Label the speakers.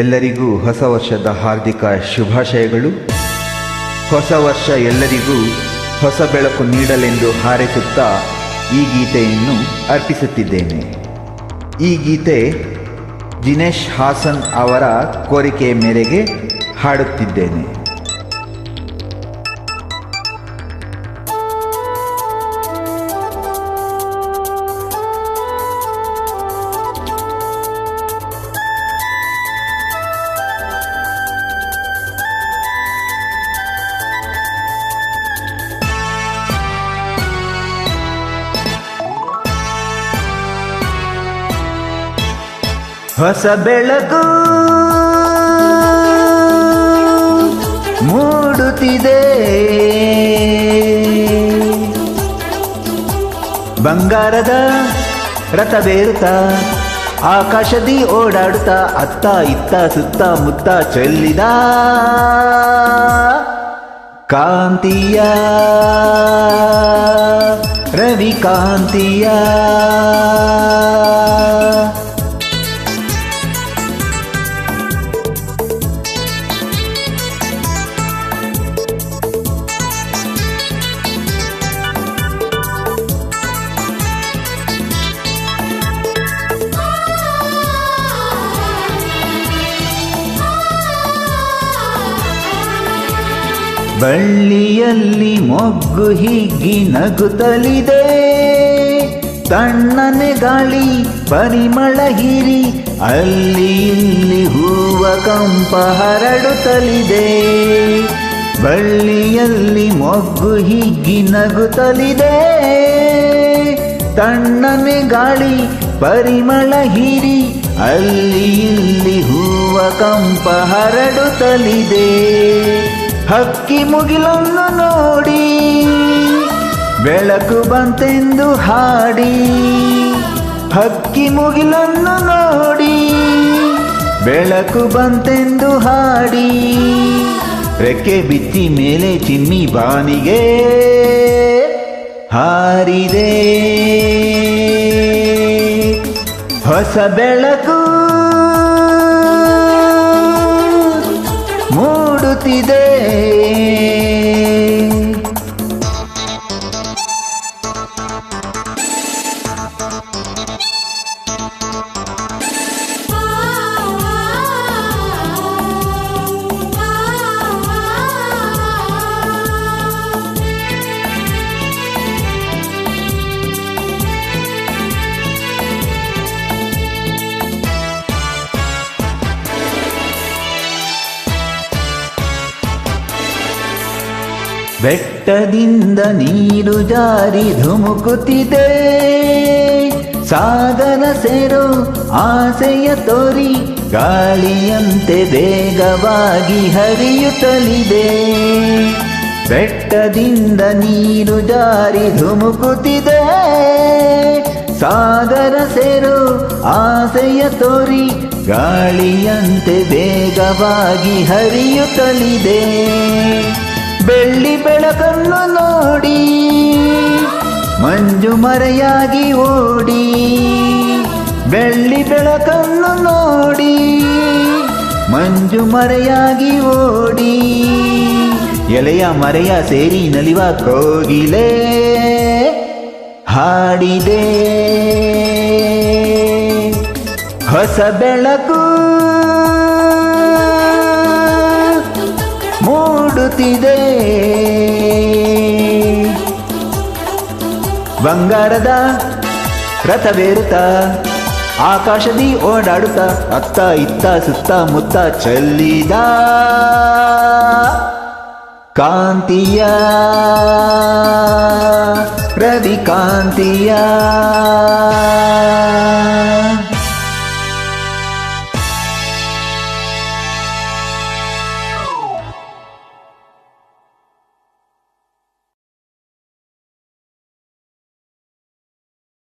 Speaker 1: ಎಲ್ಲರಿಗೂ ಹೊಸ ವರ್ಷದ ಹಾರ್ದಿಕ ಶುಭಾಶಯಗಳು. ಹೊಸ ವರ್ಷ ಎಲ್ಲರಿಗೂ ಹೊಸ ಬೆಳಕು ನೀಡಲೆಂದು ಹಾರೈಸುತ್ತಾ ಈ ಗೀತೆಯನ್ನು ಅರ್ಪಿಸುತ್ತಿದ್ದೇನೆ. ಈ ಗೀತೆ ದಿನೇಶ್ ಹಾಸನ್ ಅವರ ಕೋರಿಕೆಯ ಮೇರೆಗೆ ಹಾಡುತ್ತಿದ್ದೇನೆ. ಹೊಸ ಬೆಳಕು ಮೂಡುತ್ತಿದೆ, ಬಂಗಾರದ ರಥವೇರುತ್ತಾ ಆಕಾಶದಿ ಓಡಾಡುತ್ತಾ ಅತ್ತ ಇತ್ತ ಸುತ್ತ ಮುತ್ತ ಚೆಲ್ಲಿದ ಕಾಂತಿಯ ರವಿಕಾಂತಿಯ ಬಳ್ಳಿಯಲ್ಲಿ ಮೊಗ್ಗು ಹಿಗ್ಗಿ ನಗುತ್ತಲಿದೆ, ತಣ್ಣನೆ ಗಾಳಿ ಪರಿಮಳ ಹೀರಿ ಅಲ್ಲಿ ಇಲ್ಲಿ ಹೂವ ಕಂಪ ಹರಡುತ್ತಲಿದೆ. ಬಳ್ಳಿಯಲ್ಲಿ ಮೊಗ್ಗು ಹಿಗ್ಗಿ ನಗುತ್ತಲಿದೆ, ತಣ್ಣನೆ ಗಾಳಿ ಪರಿಮಳ ಹೀರಿ ಅಲ್ಲಿ ಇಲ್ಲಿ ಹೂವ ಕಂಪ ಹರಡುತ್ತಲಿದೆ. ಹಕ್ಕಿ ಮುಗಿಲನ್ನು ನೋಡಿ ಬೆಳಕು ಬಂತೆಂದು ಹಾಡಿ, ಹಕ್ಕಿ ಮುಗಿಲನ್ನು ನೋಡಿ ಬೆಳಕು ಬಂತೆಂದು ಹಾಡಿ, ರೆಕ್ಕೆ ಬಿಚ್ಚಿ ಮೇಲೆ ಚಿಮ್ಮಿ ಬಾನಿಗೆ ಹಾರಿದೆ. ಹೊಸ ಬೆಳಕು ಮೂಡುತ್ತಿದೆ. ಬೆಟ್ಟದಿಂದ ನೀರು ಜಾರಿ ಧುಮುಕುತ್ತಿದೆ, ಸಾಗರ ಸೇರೋ ಆಸೆಯ ತೋರಿ ಗಾಳಿಯಂತೆ ವೇಗವಾಗಿ ಹರಿಯುತ್ತಲಿದೆ. ಬೆಟ್ಟದಿಂದ ನೀರು ಜಾರಿ ಧುಮುಕುತ್ತಿದೆ, ಸಾಗರ ಸೇರೋ ಆಸೆಯ ತೋರಿ ಗಾಳಿಯಂತೆ ವೇಗವಾಗಿ ಹರಿಯುತ್ತಲಿದೆ. ಬೆಳ್ಳಿ ಬೆಳಕನ್ನು ನೋಡಿ ಮಂಜು ಮರೆಯಾಗಿ ಓಡಿ, ಬೆಳ್ಳಿ ಬೆಳಕನ್ನು ನೋಡಿ ಮಂಜು ಮರೆಯಾಗಿ ಓಡಿ, ಎಲೆಯ ಮರೆಯ ಸೇರಿ ನಲಿವ ಕೋಗಿಲೆ ಹಾಡಿದೆ. ಹೊಸ ಬೆಳಕು ಮೂಡುತ್ತಿದೆ, ಬಂಗಾರದ ರಥವೇರುತ್ತಾ ಆಕಾಶದಿ ಓಡಾಡುತ್ತಾ ಅತ್ತ ಇತ್ತ ಸುತ್ತ ಮುತ್ತ ಚೆಲ್ಲಿದ ಕಾಂತಿಯ ರವಿಕಾಂತಿಯ.